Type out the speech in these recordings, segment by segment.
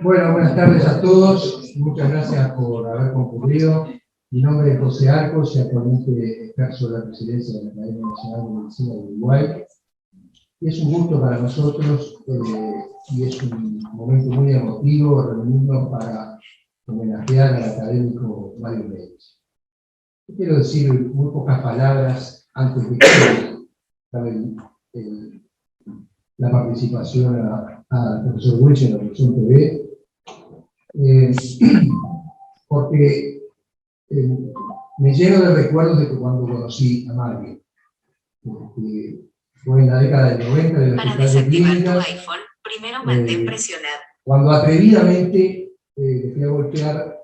Bueno, buenas tardes a todos. Muchas gracias por haber concurrido. Mi nombre es José Arcos y actualmente ejerzo la presidencia de la Academia Nacional de Medicina de Uruguay. Y es un gusto para nosotros y es un momento muy emotivo reunirnos para homenajear al académico Mario Medici. Quiero decir muy pocas palabras antes de que la participación al profesor Wilson en la Revolución TV, porque me lleno de recuerdos de cuando conocí a Mario. Fue en la década del 90 del Para Hospital de desactivar tu Clínicas, iPhone, primero mantén presionado. cuando atrevidamente le fui a golpear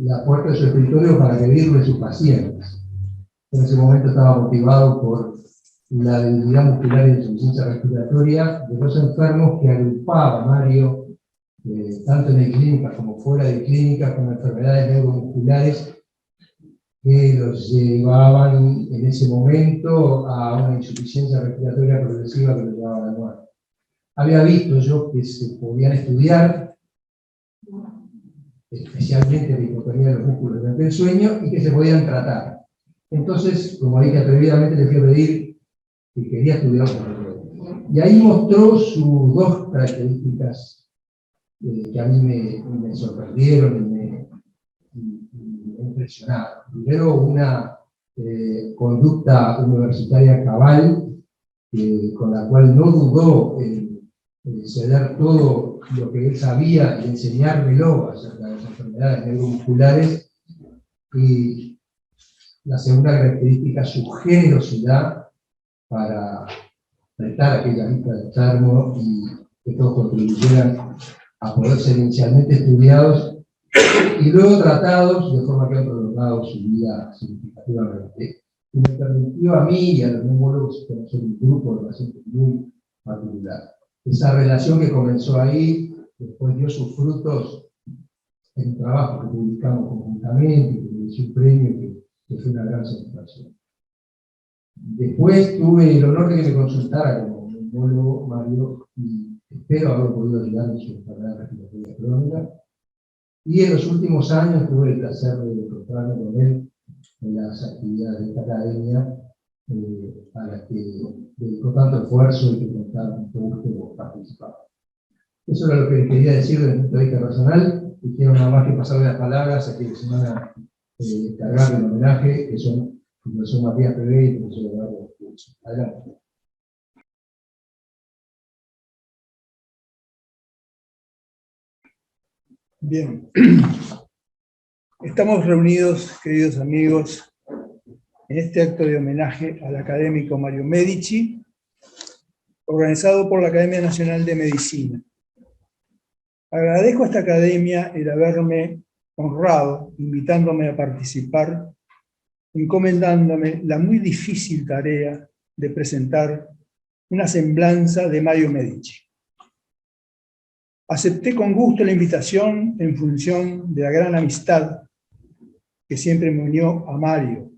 la puerta de su escritorio para pedirle sus pacientes. En ese momento estaba motivado por la debilidad muscular y insuficiencia respiratoria de los enfermos que agrupaba Mario, tanto en clínicas como fuera de clínicas, con enfermedades neuromusculares que los llevaban en ese momento a una insuficiencia respiratoria progresiva que los llevaba a la muerte. Había visto yo que se podían estudiar, especialmente la hipotonía de los músculos durante el sueño, y que se podían tratar. Entonces, como dije atrevidamente, le fui a pedir que quería estudiar por el. Y ahí mostró sus dos características que a mí me sorprendieron y me impresionaron. Primero, una conducta universitaria cabal, con la cual no dudó en ceder todo lo que él sabía y enseñármelo acerca de las enfermedades neuromusculares. Y la segunda característica, su generosidad para prestar aquella lista de enfermos y que todos contribuyeran a poder ser inicialmente estudiados y luego tratados, de forma que han prolongado su vida significativamente. Y me permitió a mí y a los neumólogos conocer un grupo de pacientes muy particular. Esa relación que comenzó ahí, después dio sus frutos en un trabajo que publicamos conjuntamente, que me dio un premio, que fue una gran satisfacción. Después tuve el honor de que me consultara como neumólogo Mario, y espero haber podido ayudar en su enfermedad respiratoria crónica. Y en los últimos años tuve el placer de encontrarme con él en las actividades de esta academia, a las que dedicó tanto esfuerzo y que con tanto gusto participaba. Eso era lo que quería decir desde el punto de vista personal, y quiero nada más que pasarle las palabras a quienes se van a cargar el homenaje, que son el profesor Matías Pevé y el profesor Eduardo Wilson. Adelante. Bien, estamos reunidos, queridos amigos, en este acto de homenaje al académico Mario Medici, organizado por la Academia Nacional de Medicina. Agradezco a esta academia el haberme honrado, invitándome a participar, encomendándome la muy difícil tarea de presentar una semblanza de Mario Medici. Acepté con gusto la invitación en función de la gran amistad que siempre me unió a Mario.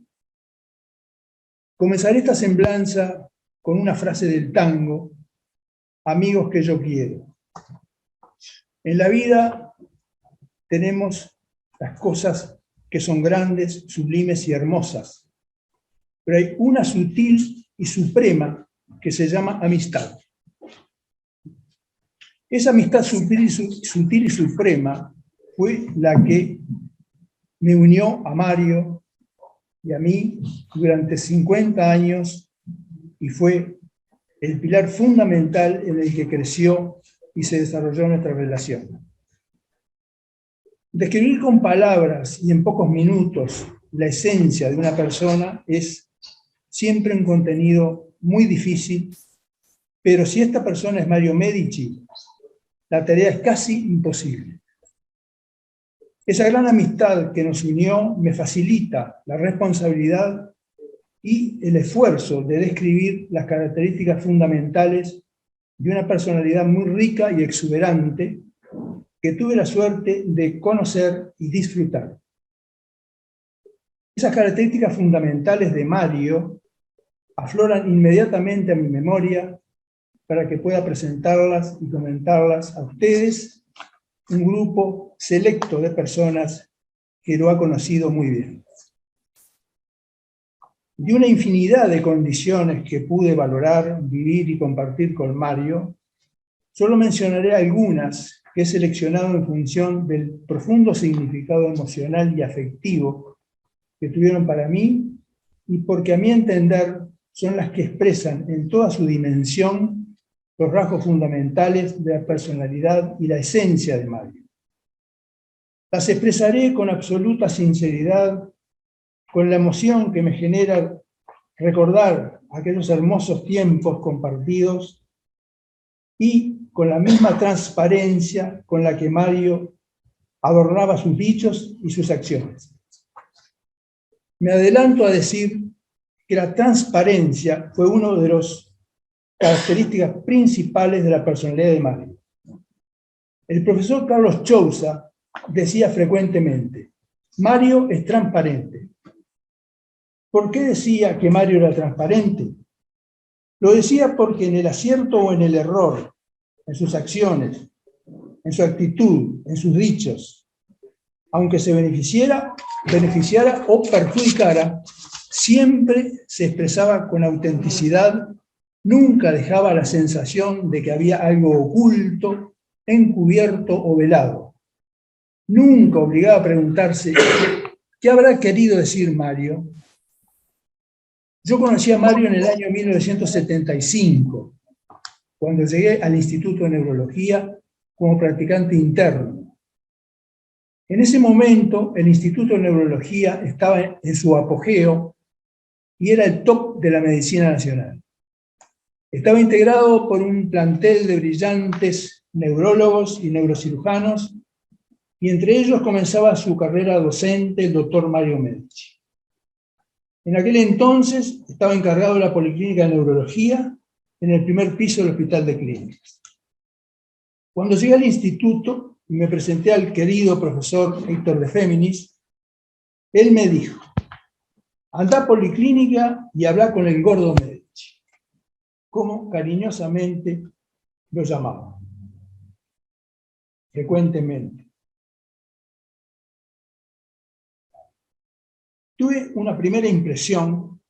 Comenzaré esta semblanza con una frase del tango, amigos que yo quiero. En la vida tenemos las cosas que son grandes, sublimes y hermosas, pero hay una sutil y suprema que se llama amistad. Esa amistad sutil y suprema fue la que me unió a Mario y a mí durante 50 años y fue el pilar fundamental en el que creció y se desarrolló nuestra relación. Describir con palabras y en pocos minutos la esencia de una persona es siempre un contenido muy difícil, pero si esta persona es Mario Medici, la tarea es casi imposible. Esa gran amistad que nos unió me facilita la responsabilidad y el esfuerzo de describir las características fundamentales de una personalidad muy rica y exuberante que tuve la suerte de conocer y disfrutar. Esas características fundamentales de Mario afloran inmediatamente a mi memoria para que pueda presentarlas y comentarlas a ustedes, un grupo selecto de personas que lo ha conocido muy bien. De una infinidad de condiciones que pude valorar, vivir y compartir con Mario, solo mencionaré algunas que he seleccionado en función del profundo significado emocional y afectivo que tuvieron para mí y porque a mi entender son las que expresan en toda su dimensión los rasgos fundamentales de la personalidad y la esencia de Mario. Las expresaré con absoluta sinceridad, con la emoción que me genera recordar aquellos hermosos tiempos compartidos y con la misma transparencia con la que Mario adornaba sus dichos y sus acciones. Me adelanto a decir que la transparencia fue una de las características principales de la personalidad de Mario. El profesor Carlos Chousa decía frecuentemente: Mario es transparente. ¿Por qué decía que Mario era transparente? Lo decía porque en el acierto o en el error, en sus acciones, en su actitud, en sus dichos, aunque se beneficiara o perjudicara, siempre se expresaba con autenticidad, nunca dejaba la sensación de que había algo oculto, encubierto o velado. Nunca obligaba a preguntarse ¿qué habrá querido decir Mario? Yo conocí a Mario en el año 1975, cuando llegué al Instituto de Neurología como practicante interno. En ese momento, el Instituto de Neurología estaba en su apogeo y era el top de la medicina nacional. Estaba integrado por un plantel de brillantes neurólogos y neurocirujanos, y entre ellos comenzaba su carrera docente el doctor Mario Medici. En aquel entonces estaba encargado de la Policlínica de Neurología en el primer piso del Hospital de Clínicas. Cuando llegué al instituto y me presenté al querido profesor Héctor de Féminis, él me dijo: anda a Policlínica y habla con el gordo Medici, como cariñosamente lo llamaba, frecuentemente. Tuve una primera impresión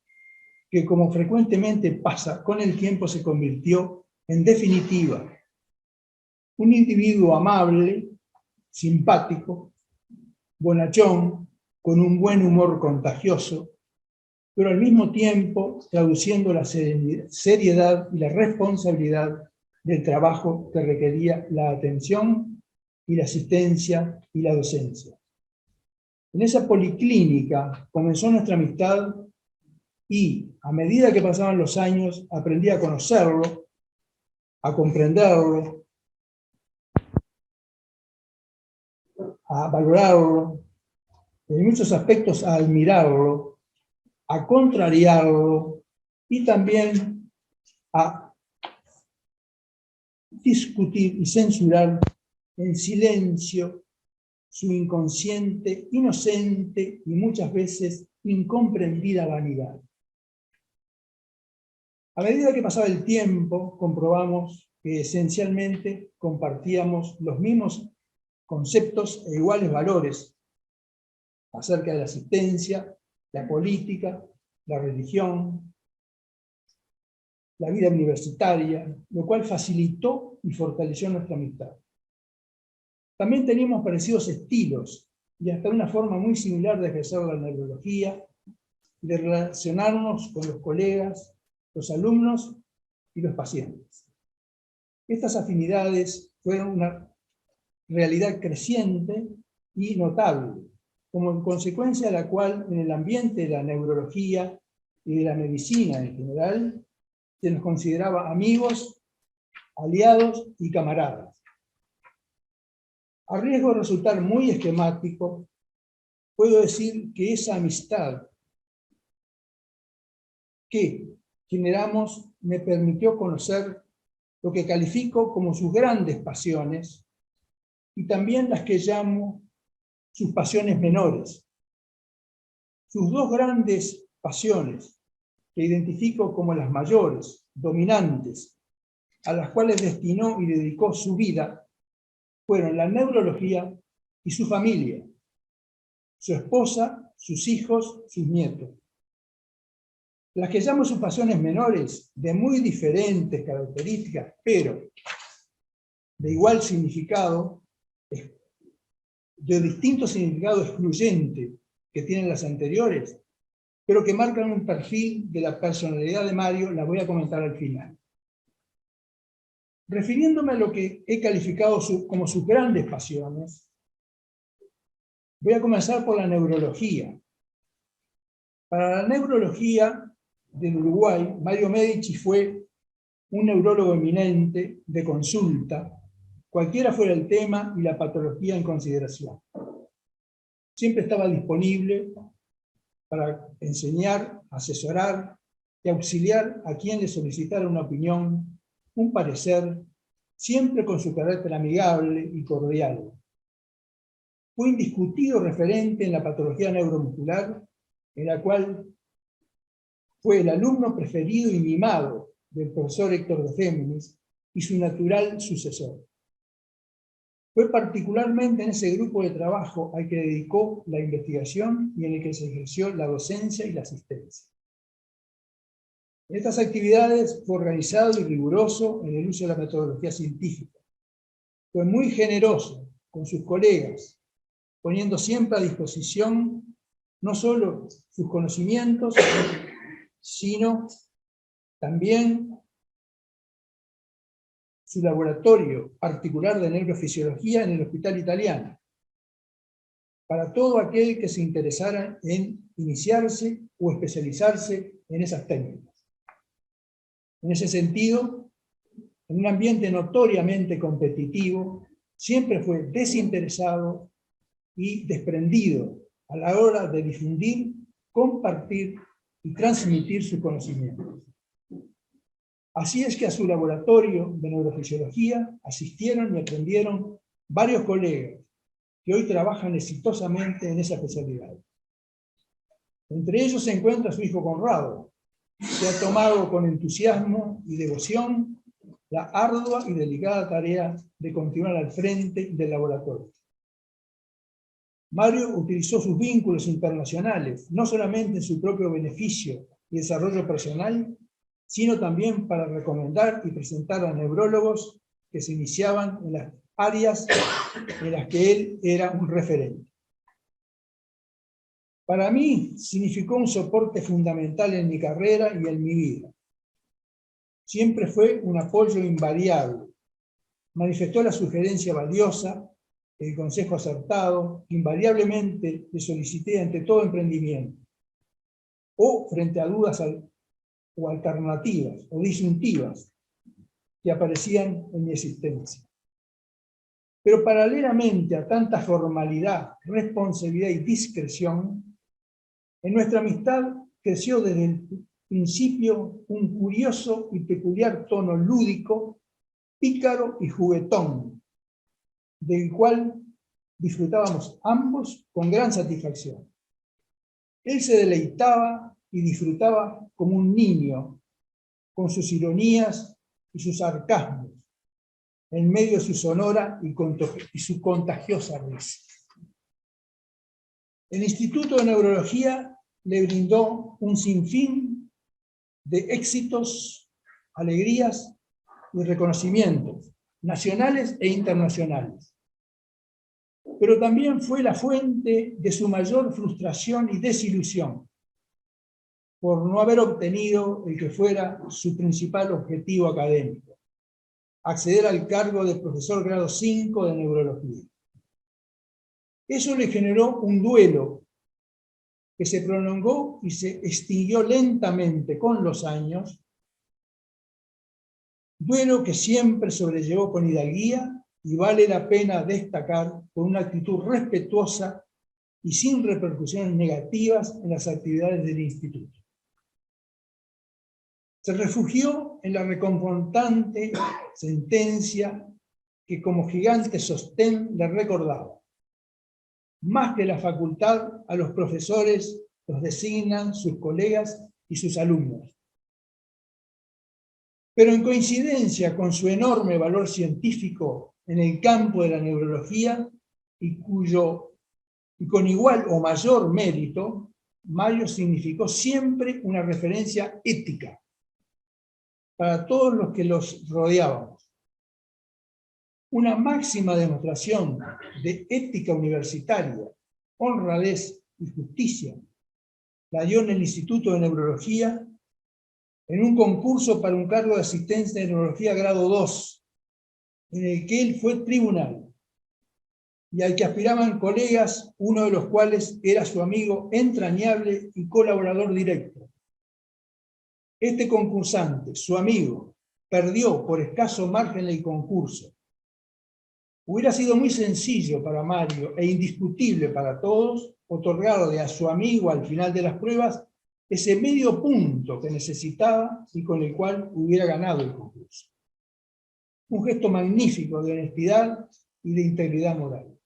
que, como frecuentemente pasa, con el tiempo se convirtió en definitiva. Un individuo amable, simpático, bonachón, con un buen humor contagioso, pero al mismo tiempo traduciendo la seriedad y la responsabilidad del trabajo que requería la atención y la asistencia y la docencia. En esa policlínica comenzó nuestra amistad y, a medida que pasaban los años, aprendí a conocerlo, a comprenderlo, a valorarlo, en muchos aspectos a admirarlo, a contrariarlo y también a discutir y censurar en silencio su inconsciente, inocente y muchas veces incomprendida vanidad. A medida que pasaba el tiempo, comprobamos que esencialmente compartíamos los mismos conceptos e iguales valores acerca de la asistencia, la política, la religión, la vida universitaria, lo cual facilitó y fortaleció nuestra amistad. También teníamos parecidos estilos y hasta una forma muy similar de ejercer la neurología, de relacionarnos con los colegas, los alumnos y los pacientes. Estas afinidades fueron una realidad creciente y notable, como consecuencia de la cual en el ambiente de la neurología y de la medicina en general se nos consideraba amigos, aliados y camaradas. A riesgo de resultar muy esquemático, puedo decir que esa amistad que generamos me permitió conocer lo que califico como sus grandes pasiones y también las que llamo sus pasiones menores. Sus dos grandes pasiones, que identifico como las mayores, dominantes, a las cuales destinó y dedicó su vida, fueron la neurología y su familia, su esposa, sus hijos, sus nietos. Las que llamo sus pasiones menores, de muy diferentes características, pero de igual significado, de distinto significado excluyente que tienen las anteriores, pero que marcan un perfil de la personalidad de Mario, la voy a comentar al final. Refiriéndome a lo que he calificado como sus grandes pasiones, voy a comenzar por la neurología. Para la neurología del Uruguay, Mario Medici fue un neurólogo eminente de consulta, cualquiera fuera el tema y la patología en consideración. Siempre estaba disponible para enseñar, asesorar y auxiliar a quien le solicitara una opinión, un parecer, siempre con su carácter amigable y cordial. Fue indiscutido referente en la patología neuromuscular, en la cual fue el alumno preferido y mimado del profesor Héctor de Géminis y su natural sucesor. Fue particularmente en ese grupo de trabajo al que dedicó la investigación y en el que se ejerció la docencia y la asistencia. En estas actividades fue organizado y riguroso en el uso de la metodología científica. Fue muy generoso con sus colegas, poniendo siempre a disposición no solo sus conocimientos, sino también su laboratorio particular de neurofisiología en el Hospital Italiano, para todo aquel que se interesara en iniciarse o especializarse en esas técnicas. En ese sentido, en un ambiente notoriamente competitivo, siempre fue desinteresado y desprendido a la hora de difundir, compartir y transmitir sus conocimientos. Así es que a su laboratorio de neurofisiología asistieron y aprendieron varios colegas que hoy trabajan exitosamente en esa especialidad. Entre ellos se encuentra su hijo Conrado, que ha tomado con entusiasmo y devoción la ardua y delicada tarea de continuar al frente del laboratorio. Mario utilizó sus vínculos internacionales, no solamente en su propio beneficio y desarrollo personal, sino también para recomendar y presentar a neurólogos que se iniciaban en las áreas en las que él era un referente. Para mí significó un soporte fundamental en mi carrera y en mi vida. Siempre fue un apoyo invariable. Manifestó la sugerencia valiosa, el consejo acertado, que invariablemente le solicité ante todo emprendimiento, o frente a dudas o alternativas, o disyuntivas, que aparecían en mi existencia. Pero paralelamente a tanta formalidad, responsabilidad y discreción, en nuestra amistad creció desde el principio un curioso y peculiar tono lúdico, pícaro y juguetón, del cual disfrutábamos ambos con gran satisfacción. Él se deleitaba y disfrutaba como un niño, con sus ironías y sus sarcasmos, en medio de su sonora y su contagiosa risa. El Instituto de Neurología le brindó un sinfín de éxitos, alegrías y reconocimientos, nacionales e internacionales. Pero también fue la fuente de su mayor frustración y desilusión por no haber obtenido el que fuera su principal objetivo académico: acceder al cargo de profesor grado 5 de neurología. Eso le generó un duelo que se prolongó y se extinguió lentamente con los años, duelo que siempre sobrellevó con hidalguía y vale la pena destacar con una actitud respetuosa y sin repercusiones negativas en las actividades del instituto. Se refugió en la reconfortante sentencia que como gigante sostén le recordaba: más que la facultad, a los profesores los designan sus colegas y sus alumnos. Pero en coincidencia con su enorme valor científico en el campo de la neurología, y con igual o mayor mérito, Mario significó siempre una referencia ética para todos los que los rodeábamos. Una máxima demostración de ética universitaria, honradez y justicia la dio en el Instituto de Neurología en un concurso para un cargo de asistencia de neurología grado 2, en el que él fue tribunal, y al que aspiraban colegas, uno de los cuales era su amigo entrañable y colaborador directo. Este concursante, su amigo, perdió por escaso margen el concurso. Hubiera sido muy sencillo para Mario e indiscutible para todos otorgarle a su amigo al final de las pruebas ese medio punto que necesitaba y con el cual hubiera ganado el concurso. Un gesto magnífico de honestidad y de integridad moral.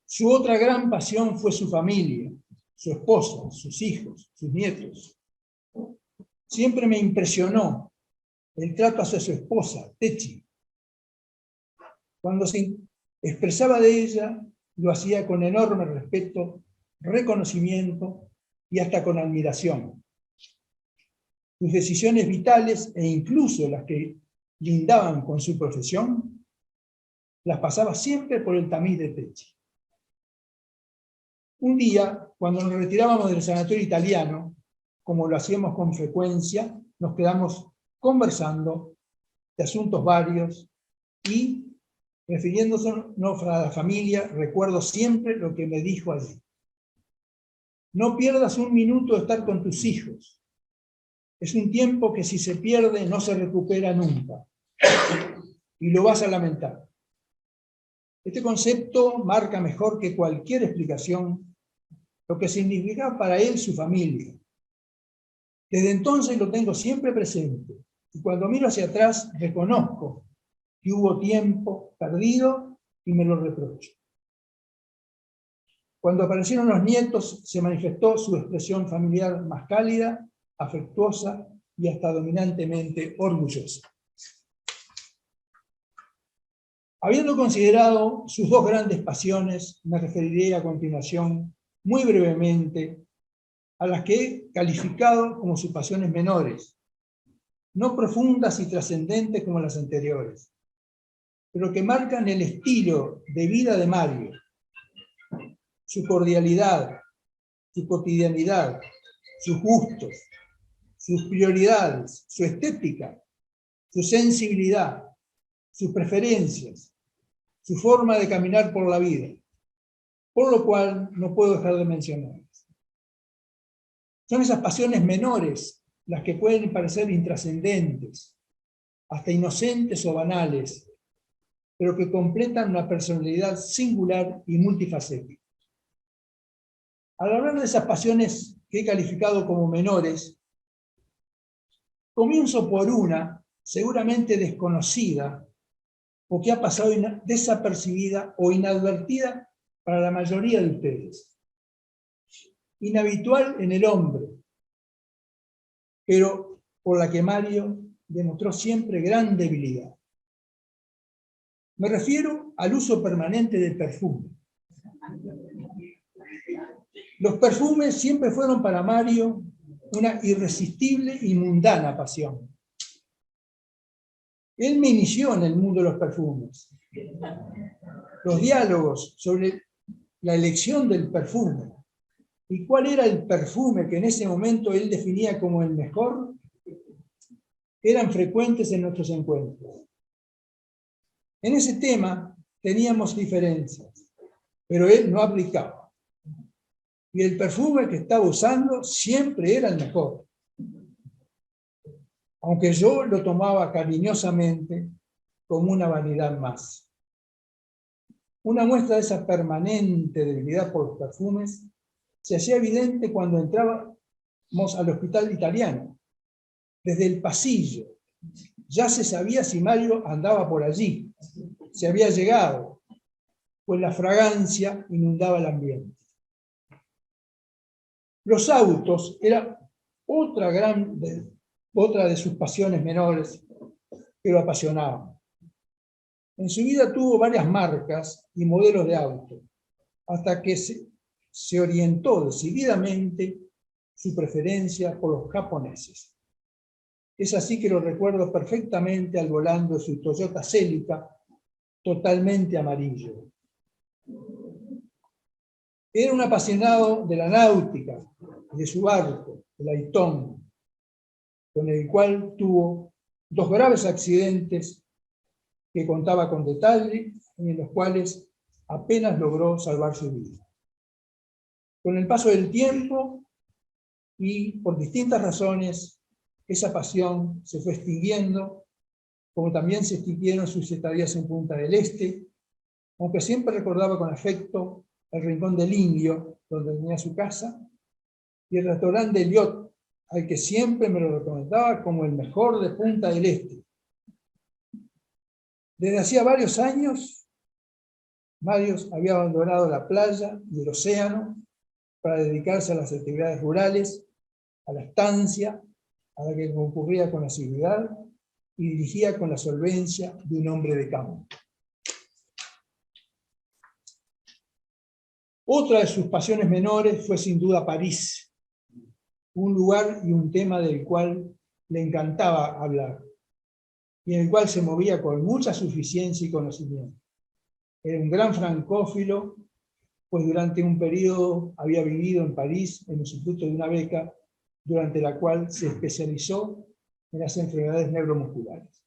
Su otra gran pasión fue su familia, su esposa, sus hijos, sus nietos. Siempre me impresionó el trato hacia su esposa, Techi. Cuando se expresaba de ella, lo hacía con enorme respeto, reconocimiento y hasta con admiración. Sus decisiones vitales, e incluso las que lindaban con su profesión, las pasaba siempre por el tamiz de Techi. Un día, cuando nos retirábamos del sanatorio italiano, como lo hacíamos con frecuencia, nos quedamos conversando de asuntos varios y, refiriéndonos a la familia, recuerdo siempre lo que me dijo allí. No pierdas un minuto de estar con tus hijos. Es un tiempo que si se pierde no se recupera nunca. Y lo vas a lamentar. Este concepto marca mejor que cualquier explicación lo que significa para él su familia. Desde entonces lo tengo siempre presente, y cuando miro hacia atrás reconozco que hubo tiempo perdido y me lo reprocho. Cuando aparecieron los nietos se manifestó su expresión familiar más cálida, afectuosa y hasta dominantemente orgullosa. Habiendo considerado sus dos grandes pasiones, me referiré a continuación muy brevemente a las que he calificado como sus pasiones menores, no profundas y trascendentes como las anteriores, pero que marcan el estilo de vida de Mario, su cordialidad, su cotidianidad, sus gustos, sus prioridades, su estética, su sensibilidad, sus preferencias, su forma de caminar por la vida, por lo cual no puedo dejar de mencionarlas. Son esas pasiones menores las que pueden parecer intrascendentes, hasta inocentes o banales, pero que completan una personalidad singular y multifacética. Al hablar de esas pasiones que he calificado como menores, comienzo por una, seguramente desconocida, o que ha pasado desapercibida o inadvertida para la mayoría de ustedes. Inhabitual en el hombre, pero por la que Mario demostró siempre gran debilidad. Me refiero al uso permanente del perfume. Los perfumes siempre fueron para Mario una irresistible y mundana pasión. Él me inició en el mundo de los perfumes. Los diálogos sobre la elección del perfume y cuál era el perfume que en ese momento él definía como el mejor eran frecuentes en nuestros encuentros. En ese tema teníamos diferencias, pero él no aplicaba. Y el perfume que estaba usando siempre era el mejor. Aunque yo lo tomaba cariñosamente como una vanidad más. Una muestra de esa permanente debilidad por los perfumes se hacía evidente cuando entrábamos al hospital italiano. Desde el pasillo ya se sabía si Mario andaba por allí, si había llegado, pues la fragancia inundaba el ambiente. Los autos era otra de sus pasiones menores que lo apasionaban. En su vida tuvo varias marcas y modelos de auto, hasta que se orientó decididamente su preferencia por los japoneses. Es así que lo recuerdo perfectamente al volante de su Toyota Celica, totalmente amarillo. Era un apasionado de la náutica, de su barco, el Aitón, con el cual tuvo 2 graves accidentes que contaba con detalle y en los cuales apenas logró salvar su vida. Con el paso del tiempo y por distintas razones, esa pasión se fue extinguiendo, como también se extinguieron sus estadías en Punta del Este, aunque siempre recordaba con afecto el Rincón del Indio, donde tenía su casa, y el restaurante del Yacht, al que siempre me lo recomendaba como el mejor de Punta del Este. Desde hacía varios años, Mario había abandonado la playa y el océano para dedicarse a las actividades rurales, a la estancia, a la que concurría con asiduidad y dirigía con la solvencia de un hombre de campo. Otra de sus pasiones menores fue sin duda París, un lugar y un tema del cual le encantaba hablar, y en el cual se movía con mucha suficiencia y conocimiento. Era un gran francófilo, pues durante un periodo había vivido en París en el sustituto de una beca, durante la cual se especializó en las enfermedades neuromusculares.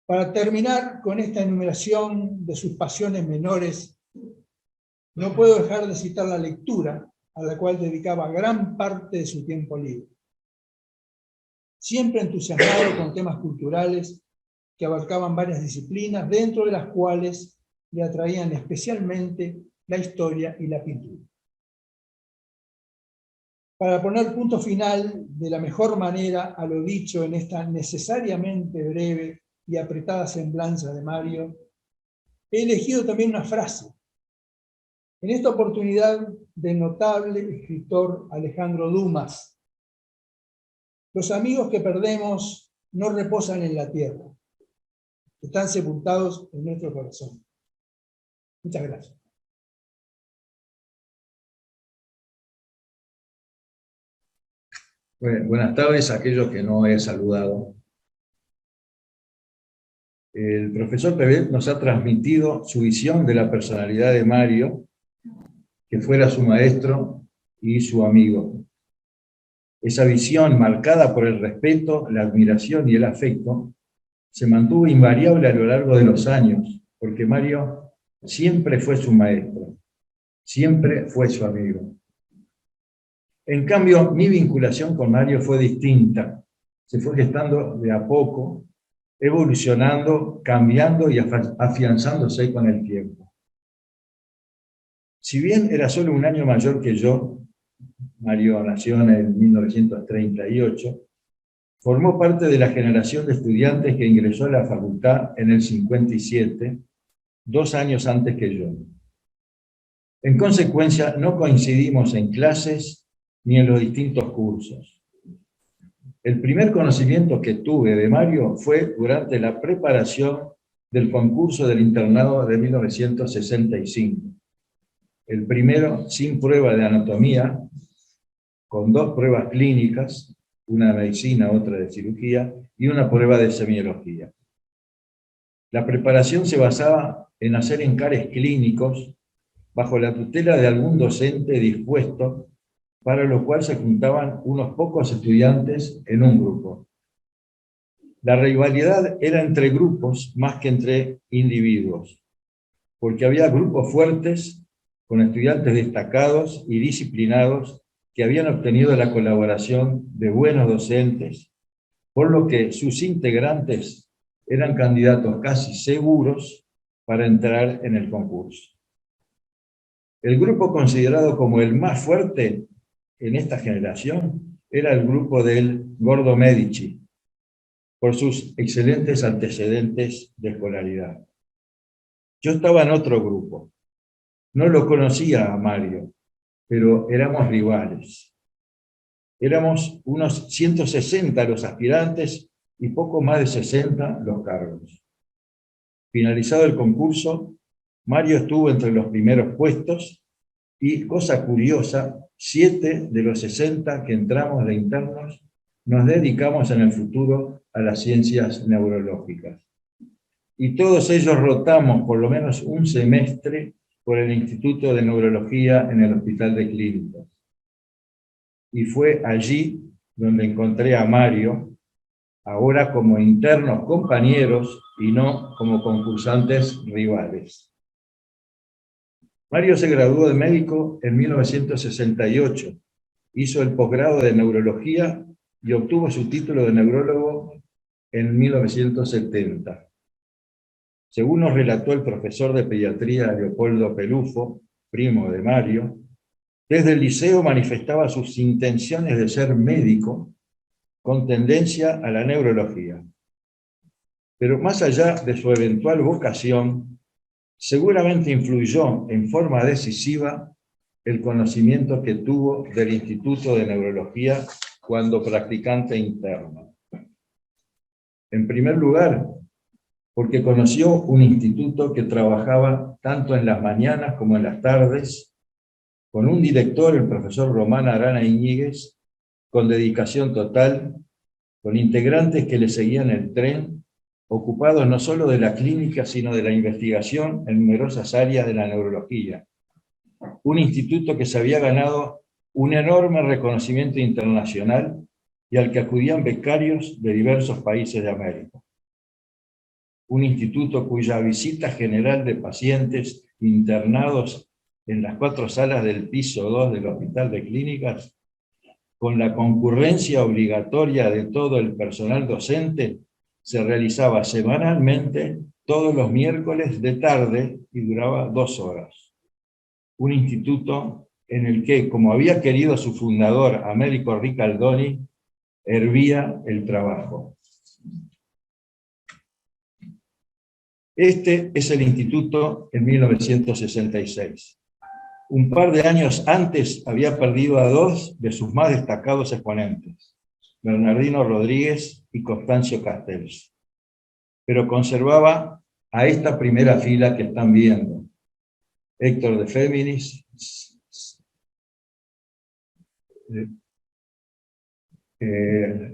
Para terminar con esta enumeración de sus pasiones menores, no puedo dejar de citar la lectura, a la cual dedicaba gran parte de su tiempo libre. Siempre entusiasmado con temas culturales que abarcaban varias disciplinas, dentro de las cuales le atraían especialmente la historia y la pintura. Para poner punto final de la mejor manera a lo dicho en esta necesariamente breve y apretada semblanza de Mario, he elegido también una frase. En esta oportunidad del notable escritor Alejandro Dumas: los amigos que perdemos no reposan en la tierra, están sepultados en nuestro corazón. Muchas gracias. Buenas tardes a aquellos que no he saludado. El profesor Pebet nos ha transmitido su visión de la personalidad de Mario, que fuera su maestro y su amigo. Esa visión, marcada por el respeto, la admiración y el afecto, se mantuvo invariable a lo largo de los años, porque Mario siempre fue su maestro, siempre fue su amigo. En cambio, mi vinculación con Mario fue distinta. Se fue gestando de a poco, evolucionando, cambiando y afianzándose con el tiempo. Si bien era solo un año mayor que yo, Mario nació en 1938, formó parte de la generación de estudiantes que ingresó a la facultad en el 57, 2 años antes que yo. En consecuencia, no coincidimos en clases ni en los distintos cursos. El primer conocimiento que tuve de Mario fue durante la preparación del concurso del internado de 1965. El primero sin prueba de anatomía, con 2 pruebas clínicas, una de medicina, otra de cirugía, y una prueba de semiología. La preparación se basaba en hacer encares clínicos bajo la tutela de algún docente dispuesto, para lo cual se juntaban unos pocos estudiantes en un grupo. La rivalidad era entre grupos más que entre individuos, porque había grupos fuertes con estudiantes destacados y disciplinados que habían obtenido la colaboración de buenos docentes, por lo que sus integrantes eran candidatos casi seguros para entrar en el concurso. El grupo considerado como el más fuerte en esta generación era el grupo del Gordo Medici, por sus excelentes antecedentes de escolaridad. Yo estaba en otro grupo. No lo conocía a Mario, pero éramos rivales. Éramos unos 160 los aspirantes y poco más de 60 los cargos. Finalizado el concurso, Mario estuvo entre los primeros puestos y, cosa curiosa, 7 de los 60 que entramos de internos nos dedicamos en el futuro a las ciencias neurológicas. Y todos ellos rotamos por lo menos un semestre por el Instituto de Neurología en el Hospital de Clínicas. Y fue allí donde encontré a Mario, ahora como internos compañeros y no como concursantes rivales. Mario se graduó de médico en 1968, hizo el posgrado de neurología y obtuvo su título de neurólogo en 1970. Según nos relató el profesor de pediatría Leopoldo Pelufo, primo de Mario, desde el liceo manifestaba sus intenciones de ser médico con tendencia a la neurología. Pero más allá de su eventual vocación, seguramente influyó en forma decisiva el conocimiento que tuvo del Instituto de Neurología cuando practicante interno. En primer lugar, porque conoció un instituto que trabajaba tanto en las mañanas como en las tardes, con un director, el profesor Román Arana Iñiguez, con dedicación total, con integrantes que le seguían el tren, ocupados no solo de la clínica, sino de la investigación en numerosas áreas de la neurología. Un instituto que se había ganado un enorme reconocimiento internacional y al que acudían becarios de diversos países de América. Un instituto cuya visita general de pacientes internados en las 4 salas del piso 2 del Hospital de Clínicas, con la concurrencia obligatoria de todo el personal docente, se realizaba semanalmente todos los miércoles de tarde y duraba 2 horas. Un instituto en el que, como había querido su fundador, Américo Ricaldoni, hervía el trabajo. Este es el instituto en 1966. Un par de años antes había perdido a 2 de sus más destacados exponentes, Bernardino Rodríguez y Constancio Castells. Pero conservaba a esta primera fila que están viendo: Héctor de Féminis,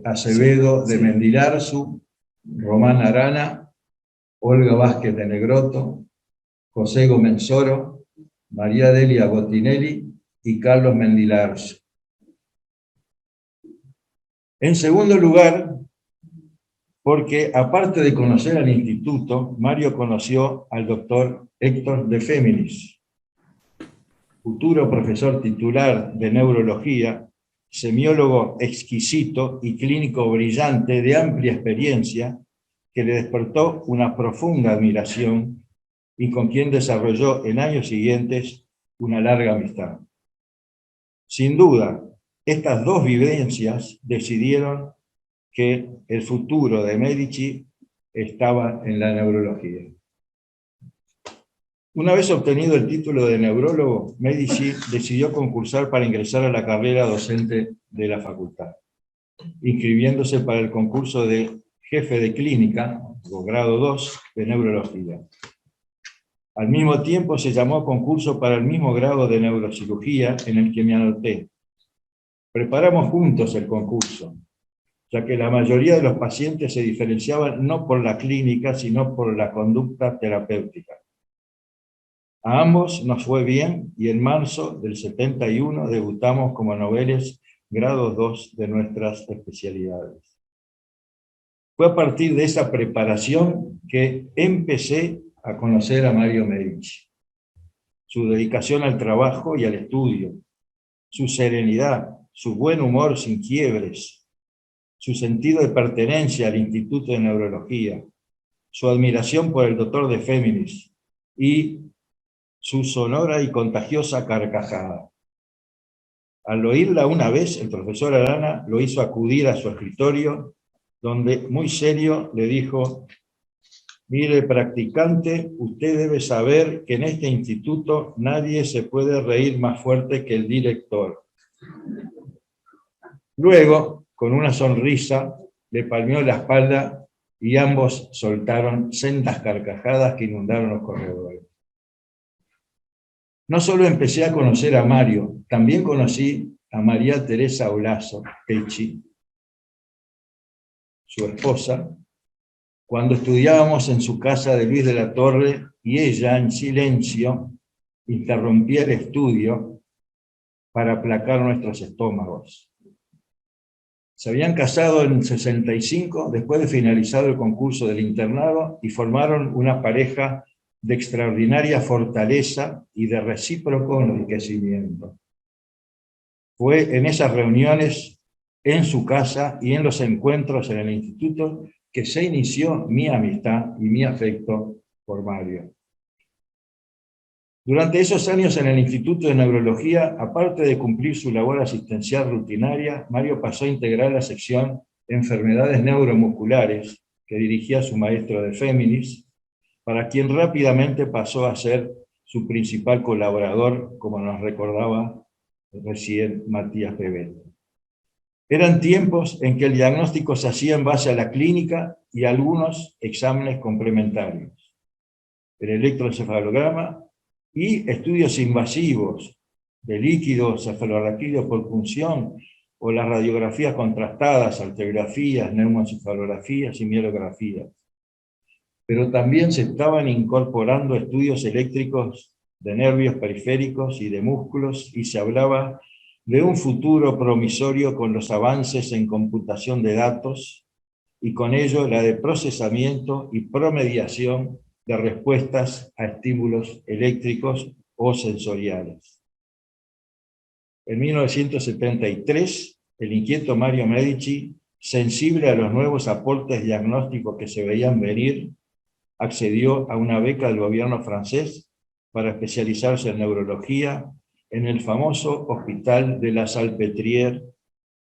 Acevedo de Mendilarzu, Román Arana, Olga Vázquez de Negroto, José Gomenzoro, María Delia Bottinelli y Carlos Mendilarzu. En segundo lugar, porque aparte de conocer al instituto, Mario conoció al doctor Héctor de Féminis, futuro profesor titular de neurología, semiólogo exquisito y clínico brillante de amplia experiencia, que le despertó una profunda admiración y con quien desarrolló en años siguientes una larga amistad. Sin duda, estas 2 vivencias decidieron que el futuro de Medici estaba en la neurología. Una vez obtenido el título de neurólogo, Medici decidió concursar para ingresar a la carrera docente de la facultad, inscribiéndose para el concurso de jefe de clínica, o grado 2, de neurología. Al mismo tiempo se llamó a concurso para el mismo grado de neurocirugía en el que me anoté. Preparamos juntos el concurso, ya que la mayoría de los pacientes se diferenciaban no por la clínica, sino por la conducta terapéutica. A ambos nos fue bien y en marzo del 71 debutamos como noveles grados 2 de nuestras especialidades. Fue a partir de esa preparación que empecé a conocer a Mario Medici. Su dedicación al trabajo y al estudio, su serenidad, su buen humor sin quiebres, su sentido de pertenencia al Instituto de Neurología, su admiración por el doctor de Féminis y su sonora y contagiosa carcajada. Al oírla una vez, el profesor Arana lo hizo acudir a su escritorio, donde muy serio le dijo: mire, practicante, usted debe saber que en este instituto nadie se puede reír más fuerte que el director. Luego, con una sonrisa, le palmeó la espalda y ambos soltaron sendas carcajadas que inundaron los corredores. No solo empecé a conocer a Mario, también conocí a María Teresa Olazo Pecci, su esposa, cuando estudiábamos en su casa de Luis de la Torre y ella, en silencio, interrumpía el estudio para aplacar nuestros estómagos. Se habían casado en 65, después de finalizado el concurso del internado, y formaron una pareja de extraordinaria fortaleza y de recíproco enriquecimiento. Fue en esas reuniones, en su casa y en los encuentros en el instituto que se inició mi amistad y mi afecto por Mario. Durante esos años en el Instituto de Neurología, aparte de cumplir su labor asistencial rutinaria, Mario pasó a integrar la sección Enfermedades Neuromusculares, que dirigía su maestro de Féminis, para quien rápidamente pasó a ser su principal colaborador, como nos recordaba recién Matías Pebet. Eran tiempos en que el diagnóstico se hacía en base a la clínica y algunos exámenes complementarios. El electroencefalograma y estudios invasivos de líquidos, cefalorraquídeo por punción, o las radiografías contrastadas, arteriografías, neumoencefalografías y mielografías. Pero también se estaban incorporando estudios eléctricos de nervios periféricos y de músculos, y se hablaba de un futuro promisorio con los avances en computación de datos, y con ello la de procesamiento y promediación de respuestas a estímulos eléctricos o sensoriales. En 1973, el inquieto Mario Medici, sensible a los nuevos aportes diagnósticos que se veían venir, accedió a una beca del gobierno francés para especializarse en neurología en el famoso Hospital de la Salpêtrière,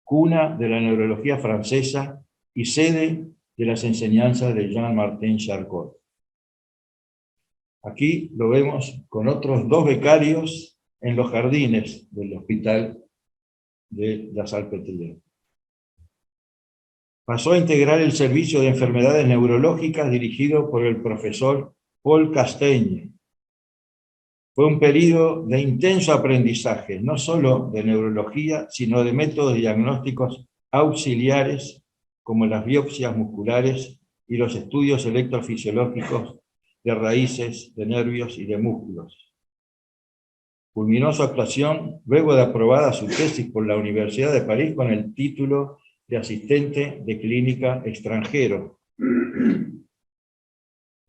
cuna de la neurología francesa y sede de las enseñanzas de Jean-Martin Charcot. Aquí lo vemos con otros dos becarios en los jardines del Hospital de la Salpêtrière. Pasó a integrar el servicio de enfermedades neurológicas dirigido por el profesor Paul Castaigne. Fue un periodo de intenso aprendizaje, no solo de neurología, sino de métodos diagnósticos auxiliares como las biopsias musculares y los estudios electrofisiológicos de raíces, de nervios y de músculos. Culminó su actuación luego de aprobada su tesis por la Universidad de París con el título de asistente de clínica extranjero.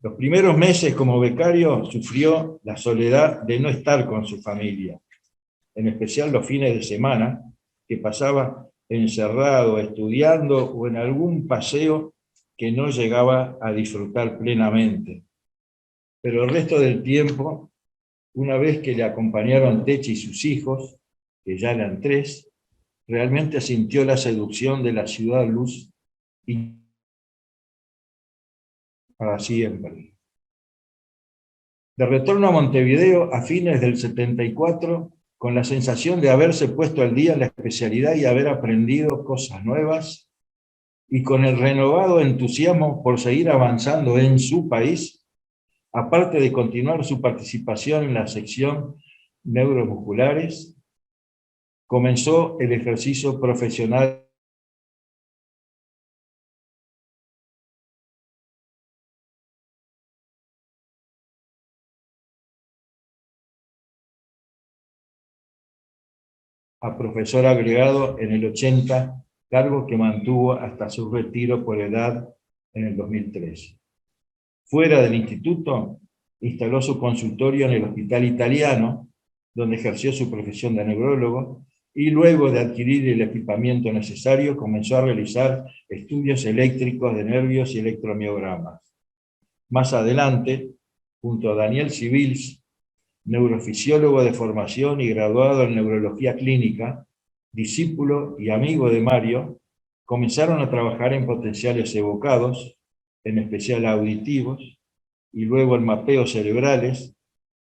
Los primeros meses como becario sufrió la soledad de no estar con su familia, en especial los fines de semana, que pasaba encerrado, estudiando o en algún paseo que no llegaba a disfrutar plenamente. Pero el resto del tiempo, una vez que le acompañaron Techi y sus hijos, que ya eran 3, realmente sintió la seducción de la ciudad luz y para siempre. De retorno a Montevideo a fines del 74, con la sensación de haberse puesto al día en la especialidad y haber aprendido cosas nuevas, y con el renovado entusiasmo por seguir avanzando en su país, aparte de continuar su participación en la sección neuromusculares, comenzó el ejercicio profesional a profesor agregado en el 80, cargo que mantuvo hasta su retiro por edad en el 2013. Fuera del instituto, instaló su consultorio en el Hospital Italiano, donde ejerció su profesión de neurólogo, y luego de adquirir el equipamiento necesario, comenzó a realizar estudios eléctricos de nervios y electromiogramas. Más adelante, junto a Daniel Civils, neurofisiólogo de formación y graduado en neurología clínica, discípulo y amigo de Mario, comenzaron a trabajar en potenciales evocados, en especial auditivos, y luego en mapeos cerebrales,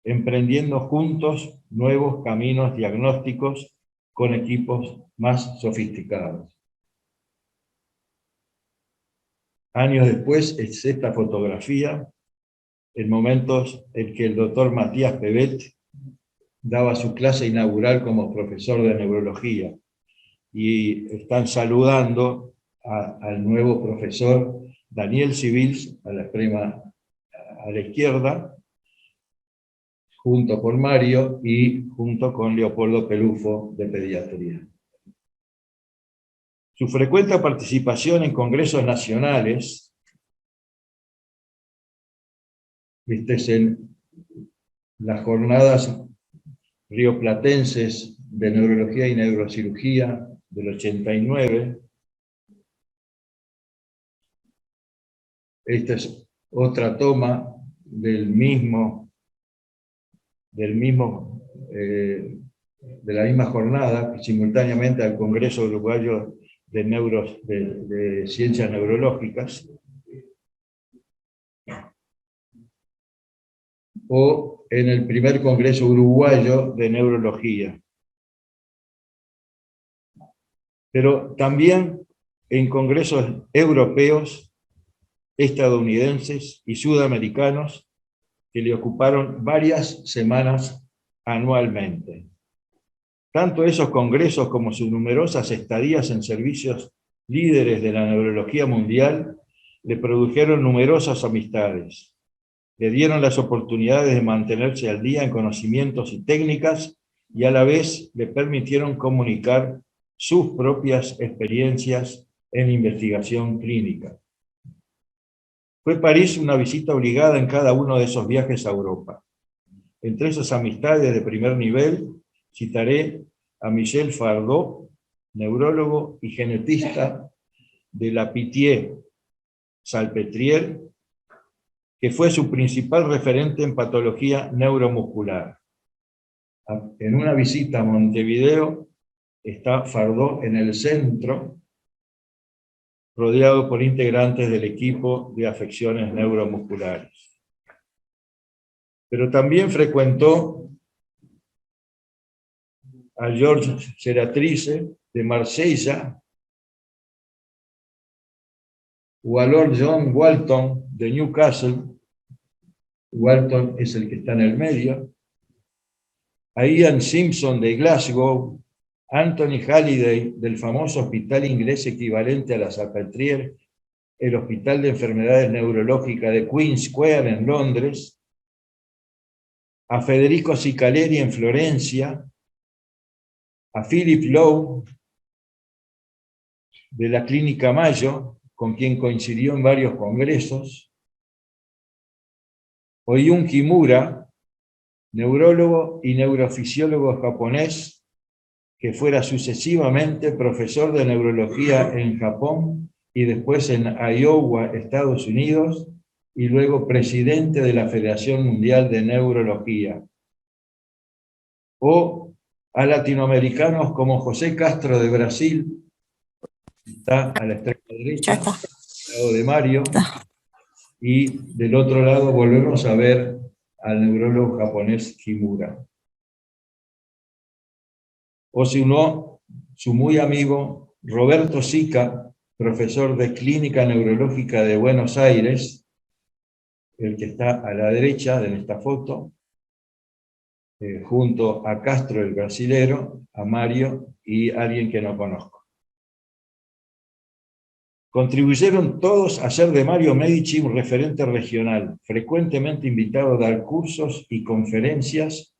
emprendiendo juntos nuevos caminos diagnósticos con equipos más sofisticados. Años después es esta fotografía, en momentos en que el doctor Matías Pebet daba su clase inaugural como profesor de neurología, y están saludando al nuevo profesor Daniel Civils a la izquierda, junto con Mario y junto con Leopoldo Pelufo de pediatría. Su frecuente participación en congresos nacionales, en las jornadas rioplatenses de neurología y neurocirugía del 89. Esta es otra toma de la misma jornada, simultáneamente al Congreso Uruguayo de Ciencias Neurológicas, o en el primer Congreso Uruguayo de Neurología. Pero también en congresos europeos, estadounidenses y sudamericanos que le ocuparon varias semanas anualmente. Tanto esos congresos como sus numerosas estadías en servicios líderes de la neurología mundial le produjeron numerosas amistades. Le dieron las oportunidades de mantenerse al día en conocimientos y técnicas y a la vez le permitieron comunicar sus propias experiencias en investigación clínica. Fue París una visita obligada en cada uno de esos viajes a Europa. Entre esas amistades de primer nivel, citaré a Michel Fardot, neurólogo y genetista de la Pitié-Salpêtrière, que fue su principal referente en patología neuromuscular. En una visita a Montevideo está Fardot en el centro, rodeado por integrantes del equipo de afecciones neuromusculares. Pero también frecuentó a Georges Ceratrice de Marsella, o a Lord John Walton de Newcastle. Walton es el que está en el medio. A Ian Simpson de Glasgow, Anthony Halliday del famoso hospital inglés equivalente a la Salpêtrière, el Hospital de Enfermedades Neurológicas de Queen Square en Londres, a Federico Cicaleri en Florencia, a Philip Lowe de la Clínica Mayo, con quien coincidió en varios congresos, o Jun Kimura, neurólogo y neurofisiólogo japonés, que fuera sucesivamente profesor de neurología en Japón y después en Iowa, Estados Unidos, y luego presidente de la Federación Mundial de Neurología. O a latinoamericanos como José Castro de Brasil, está a la extrema derecha, al lado de Mario, y del otro lado volvemos a ver al neurólogo japonés Kimura. O se unió su muy amigo Roberto Sica, profesor de Clínica Neurológica de Buenos Aires, el que está a la derecha de esta foto, junto a Castro el brasilero, a Mario y alguien que no conozco. Contribuyeron todos a hacer de Mario Medici un referente regional, frecuentemente invitado a dar cursos y conferencias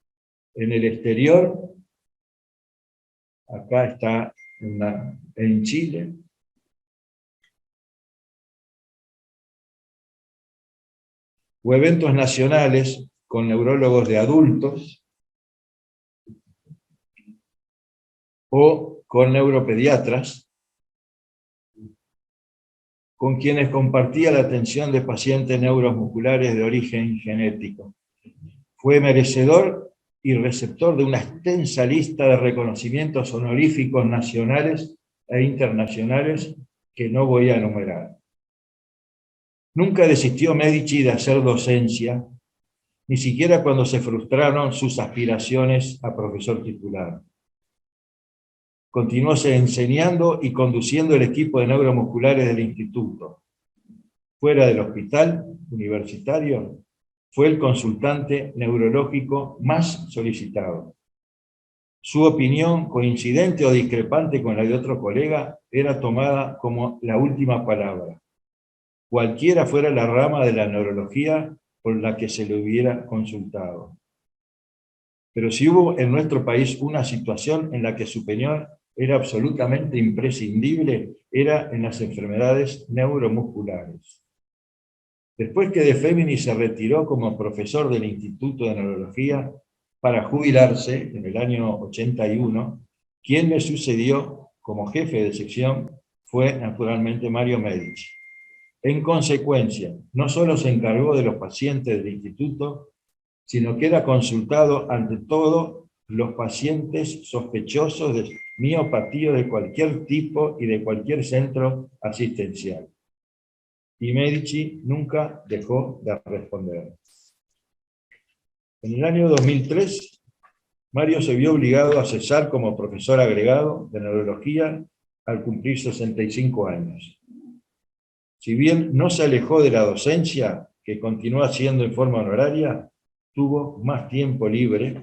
en el exterior. Acá está en Chile. O eventos nacionales con neurólogos de adultos o con neuropediatras. con quienes compartía la atención de pacientes neuromusculares de origen genético. Fue merecedor y receptor de una extensa lista de reconocimientos honoríficos nacionales e internacionales que no voy a enumerar. Nunca desistió Medici de hacer docencia, ni siquiera cuando se frustraron sus aspiraciones a profesor titular. Continuó enseñando y conduciendo el equipo de neuromusculares del instituto. Fuera del hospital universitario, fue el consultante neurológico más solicitado. Su opinión, coincidente o discrepante con la de otro colega, era tomada como la última palabra, cualquiera fuera la rama de la neurología por la que se le hubiera consultado. Pero si hubo en nuestro país una situación en la que su opinión era absolutamente imprescindible, era en las enfermedades neuromusculares. Después que De Femini se retiró como profesor del Instituto de Neurología para jubilarse en el año 81, quien le sucedió como jefe de sección fue naturalmente Mario Medici. En consecuencia, no solo se encargó de los pacientes del instituto, sino que era consultado ante todos los pacientes sospechosos de miopatía de cualquier tipo y de cualquier centro asistencial. Y Medici nunca dejó de responder. En el año 2003, Mario se vio obligado a cesar como profesor agregado de neurología al cumplir 65 años. Si bien no se alejó de la docencia, que continuó haciendo en forma honoraria, tuvo más tiempo libre,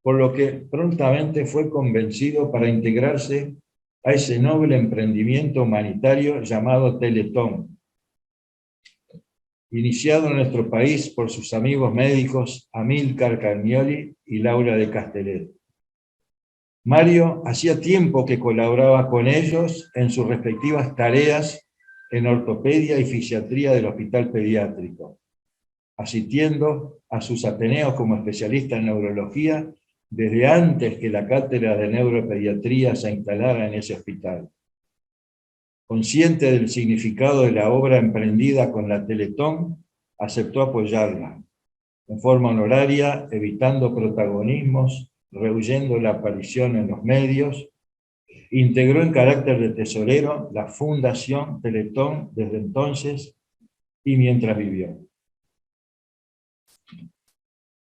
por lo que prontamente fue convencido para integrarse a ese noble emprendimiento humanitario llamado Teletón, iniciado en nuestro país por sus amigos médicos Amílcar Carnioli y Laura de Castellet. Mario hacía tiempo que colaboraba con ellos en sus respectivas tareas en ortopedia y fisiatría del Hospital Pediátrico, asistiendo a sus ateneos como especialista en neurología desde antes que la cátedra de neuropediatría se instalara en ese hospital. Consciente del significado de la obra emprendida con la Teletón, aceptó apoyarla, en forma honoraria, evitando protagonismos, rehuyendo la aparición en los medios. Integró en carácter de tesorero la Fundación Teletón desde entonces y mientras vivió.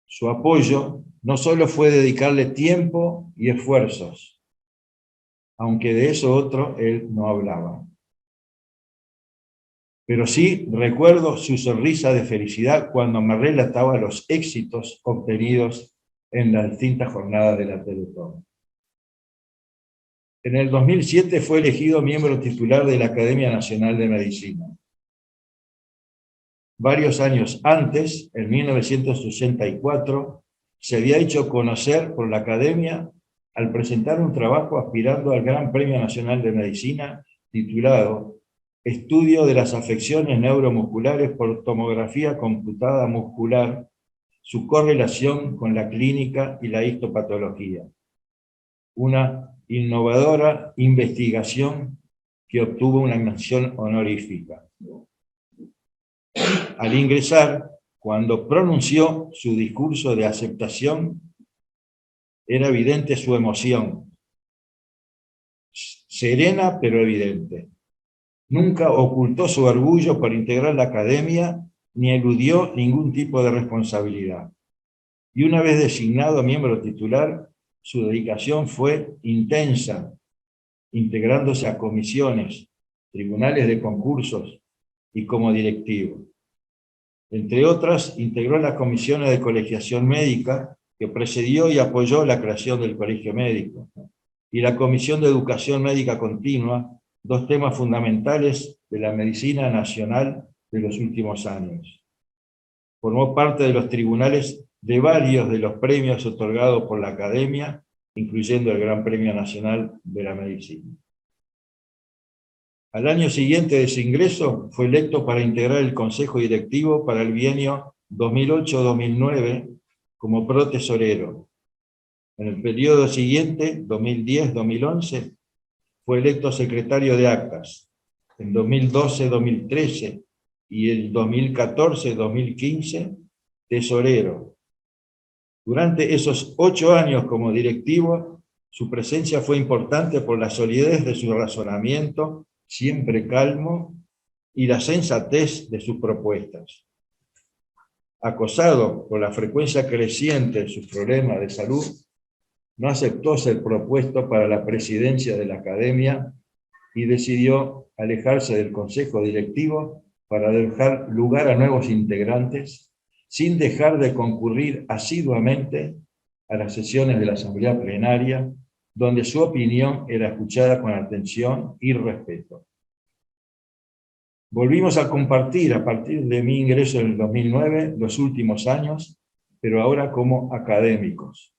Su apoyo no solo fue dedicarle tiempo y esfuerzos, aunque de eso otro él no hablaba. Pero sí recuerdo su sonrisa de felicidad cuando me relataba los éxitos obtenidos en las distintas jornadas de la Teletón. En el 2007 fue elegido miembro titular de la Academia Nacional de Medicina. Varios años antes, en 1984, se había hecho conocer por la Academia al presentar un trabajo aspirando al Gran Premio Nacional de Medicina titulado Estudio de las afecciones neuromusculares por tomografía computada muscular, su correlación con la clínica y la histopatología. Una innovadora investigación que obtuvo una mención honorífica. Al ingresar, cuando pronunció su discurso de aceptación, era evidente su emoción. Serena pero evidente. Nunca ocultó su orgullo por integrar la academia, ni eludió ningún tipo de responsabilidad. Y una vez designado miembro titular, su dedicación fue intensa, integrándose a comisiones, tribunales de concursos y como directivo. Entre otras, integró las comisiones de colegiación médica, que precedió y apoyó la creación del Colegio Médico, y la Comisión de Educación Médica Continua, dos temas fundamentales de la medicina nacional de los últimos años. Formó parte de los tribunales de varios de los premios otorgados por la Academia, incluyendo el Gran Premio Nacional de la Medicina. Al año siguiente de su ingreso, fue electo para integrar el Consejo Directivo para el bienio 2008-2009 como protesorero. En el periodo siguiente, 2010-2011, fue electo secretario de actas. en 2012-2013 y el 2014-2015, tesorero. Durante esos 8 años como directivo, su presencia fue importante por la solidez de su razonamiento, siempre calmo, y la sensatez de sus propuestas. Acosado por la frecuencia creciente de sus problemas de salud, no aceptó ser propuesto para la presidencia de la Academia y decidió alejarse del Consejo Directivo para dejar lugar a nuevos integrantes, sin dejar de concurrir asiduamente a las sesiones de la Asamblea Plenaria, donde su opinión era escuchada con atención y respeto. Volvimos a compartir a partir de mi ingreso en el 2009 los últimos años, pero ahora como académicos.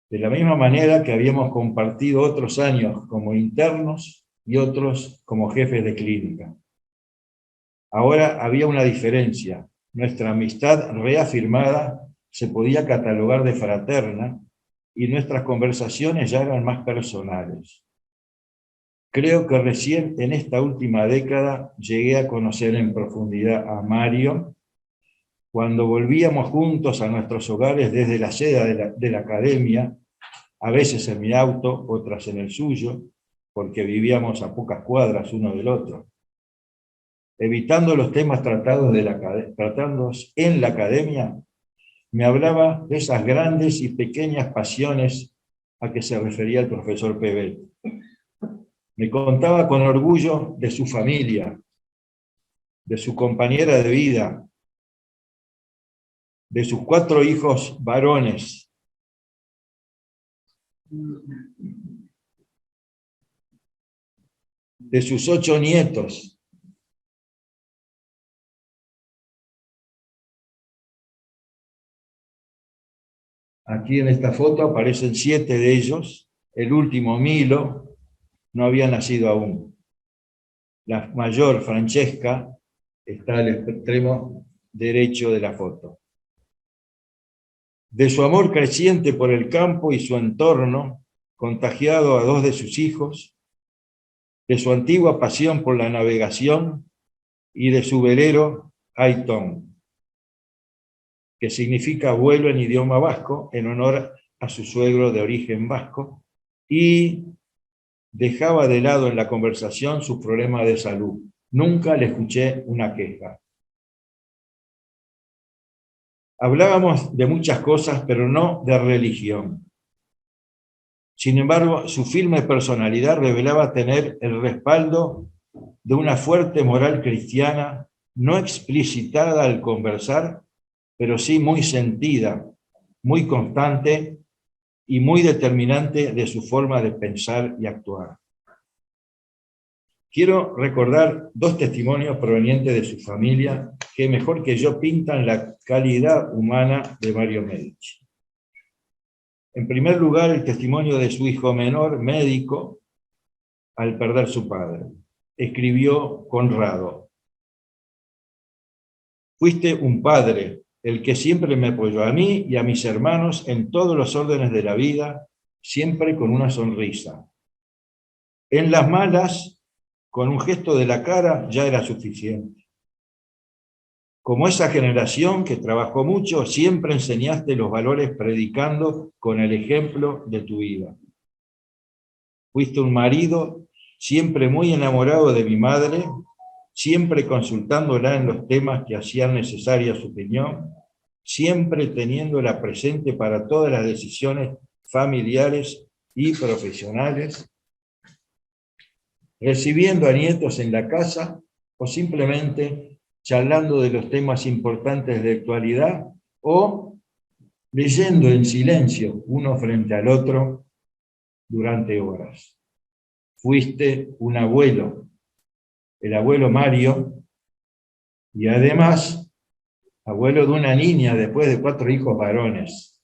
De la misma manera que habíamos compartido otros años como internos y otros como jefes de clínica. Ahora había una diferencia. Nuestra amistad reafirmada se podía catalogar de fraterna y nuestras conversaciones ya eran más personales. Creo que recién en esta última década llegué a conocer en profundidad a Mario, cuando volvíamos juntos a nuestros hogares desde la sede de la Academia, a veces en mi auto, otras en el suyo, porque vivíamos a pocas cuadras uno del otro. Evitando los temas tratados en la Academia, me hablaba de esas grandes y pequeñas pasiones a que se refería el profesor Pebet. Me contaba con orgullo de su familia, de su compañera de vida, de sus 4 hijos varones, de sus 8 nietos. Aquí en esta foto aparecen 7 de ellos. El último, Milo, no había nacido aún. La mayor, Francesca, está al extremo derecho de la foto. De su amor creciente por el campo y su entorno, contagiado a 2 de sus hijos, de su antigua pasión por la navegación y de su velero, Aiton, que significa abuelo en idioma vasco, en honor a su suegro de origen vasco, y dejaba de lado en la conversación sus problemas de salud. Nunca le escuché una queja. Hablábamos de muchas cosas, pero no de religión. Sin embargo, su firme personalidad revelaba tener el respaldo de una fuerte moral cristiana, no explicitada al conversar, pero sí muy sentida, muy constante y muy determinante de su forma de pensar y actuar. Quiero recordar 2 testimonios provenientes de su familia que mejor que yo pintan la calidad humana de Mario Medici. En primer lugar, el testimonio de su hijo menor, médico, al perder su padre. Escribió Conrado: fuiste un padre, el que siempre me apoyó a mí y a mis hermanos en todos los órdenes de la vida, siempre con una sonrisa. En las malas, con un gesto de la cara ya era suficiente. Como esa generación que trabajó mucho, siempre enseñaste los valores predicando con el ejemplo de tu vida. Fuiste un marido siempre muy enamorado de mi madre, siempre consultándola en los temas que hacían necesaria su opinión, siempre teniéndola presente para todas las decisiones familiares y profesionales, recibiendo a nietos en la casa o simplemente charlando de los temas importantes de actualidad o leyendo en silencio uno frente al otro durante horas. Fuiste un abuelo, el abuelo Mario, y además abuelo de una niña después de 4 hijos varones.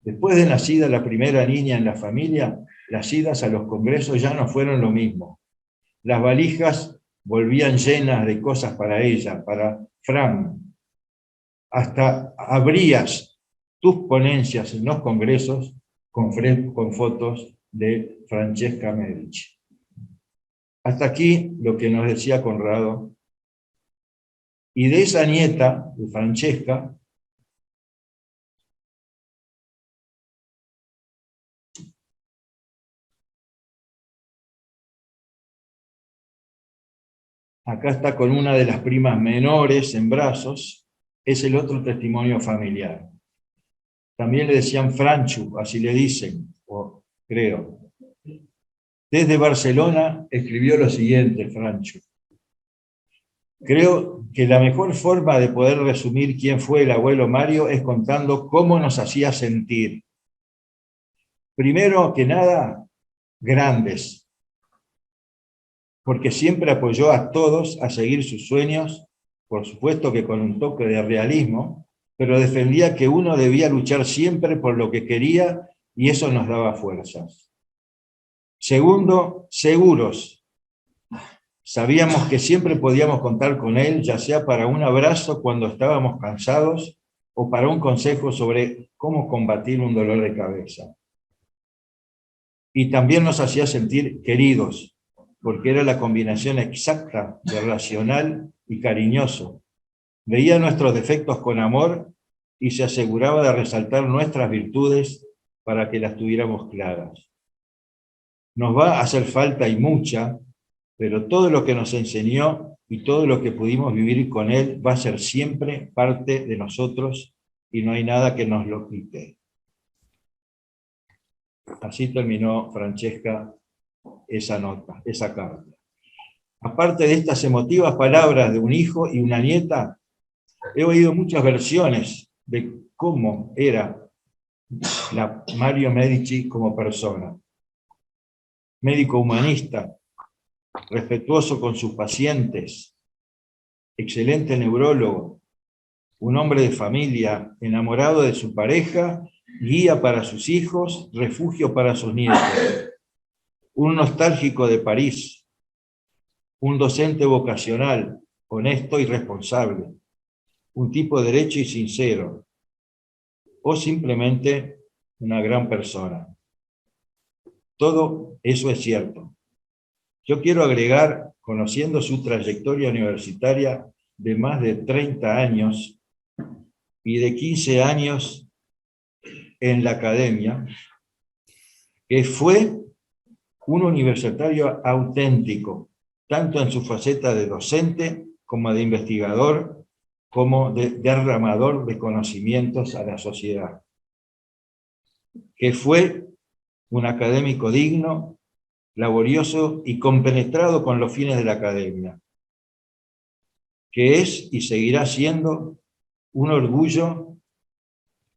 Después de nacida la primera niña en la familia, las idas a los congresos ya no fueron lo mismo. Las valijas volvían llenas de cosas para ella, para Fran. Hasta abrías tus ponencias en los congresos con fotos de Francesca Medici. Hasta aquí lo que nos decía Conrado. Y de esa nieta, de Francesca, acá está con una de las primas menores en brazos, es el otro testimonio familiar. También le decían Franchu, así le dicen, o creo. Desde Barcelona escribió lo siguiente, Franchu. Creo que la mejor forma de poder resumir quién fue el abuelo Mario es contando cómo nos hacía sentir. Primero que nada, grandes, porque siempre apoyó a todos a seguir sus sueños, por supuesto que con un toque de realismo, pero defendía que uno debía luchar siempre por lo que quería y eso nos daba fuerzas. Segundo, seguros. Sabíamos que siempre podíamos contar con él, ya sea para un abrazo cuando estábamos cansados o para un consejo sobre cómo combatir un dolor de cabeza. Y también nos hacía sentir queridos, porque era la combinación exacta de racional y cariñoso. Veía nuestros defectos con amor y se aseguraba de resaltar nuestras virtudes para que las tuviéramos claras. Nos va a hacer falta y mucha, pero todo lo que nos enseñó y todo lo que pudimos vivir con él va a ser siempre parte de nosotros y no hay nada que nos lo quite. Así terminó Francesca esa nota, esa carta. Aparte de estas emotivas palabras de un hijo y una nieta, he oído muchas versiones de cómo era Mario Medici como persona. Médico humanista, respetuoso con sus pacientes, excelente neurólogo, un hombre de familia, enamorado de su pareja, guía para sus hijos, refugio para sus nietos, un nostálgico de París, un docente vocacional, honesto y responsable, un tipo derecho y sincero, o simplemente una gran persona. Todo eso es cierto. Yo quiero agregar, conociendo su trayectoria universitaria de más de 30 años y de 15 años en la academia, que fue un universitario auténtico, tanto en su faceta de docente como de investigador, como de derramador de conocimientos a la sociedad. Que fue un académico digno, laborioso y compenetrado con los fines de la academia. Que es y seguirá siendo un orgullo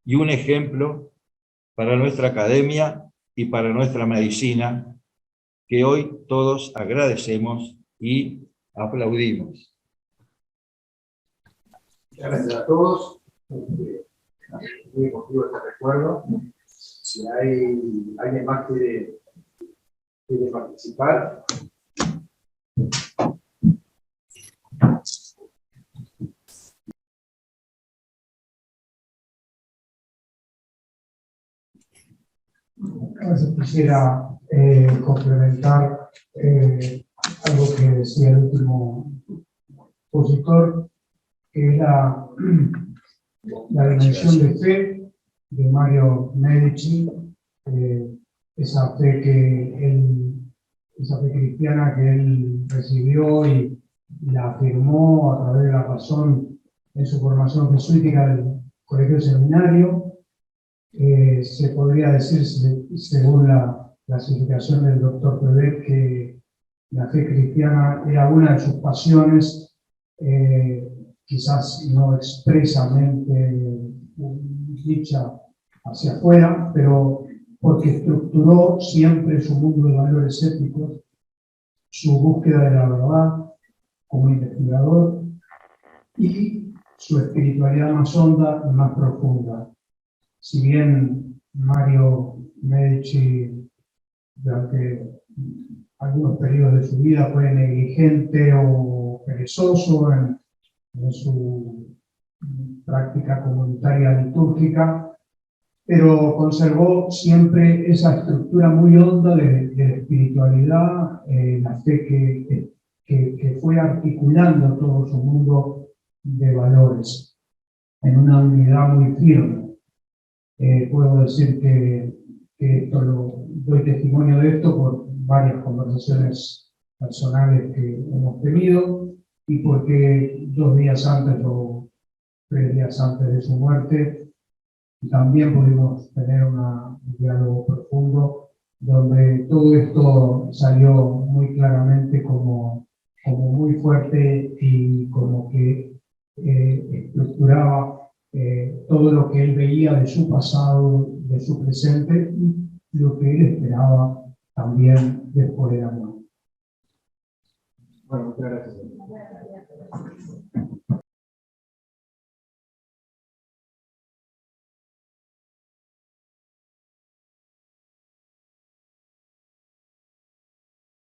y un ejemplo para nuestra academia y para nuestra medicina, que hoy todos agradecemos y aplaudimos. Muchas gracias a todos. Muy emotivo este recuerdo. Si hay alguien más que quiere participar. Si quisiera complementar algo que decía el último expositor, que es la dimensión de fe de Mario Medici, esa fe cristiana que él recibió y la afirmó a través de la razón en su formación jesuítica del colegio seminario. Se podría decir, según la clasificación del doctor Pebet, que la fe cristiana era una de sus pasiones, quizás no expresamente dicha hacia afuera, pero porque estructuró siempre su mundo de valores éticos, su búsqueda de la verdad como investigador y su espiritualidad más honda y más profunda. Si bien Mario Medici durante algunos periodos de su vida fue negligente o perezoso en su práctica comunitaria litúrgica, pero conservó siempre esa estructura muy honda de la espiritualidad, la fe que fue articulando todo su mundo de valores en una unidad muy firme. Puedo decir que esto doy testimonio de esto por varias conversaciones personales que hemos tenido y porque 2 días antes o 3 días antes de su muerte también pudimos tener un diálogo profundo donde todo esto salió muy claramente como muy fuerte y como que estructuraba todo lo que él veía de su pasado, de su presente y lo que él esperaba también después de la muerte. Bueno, muchas gracias.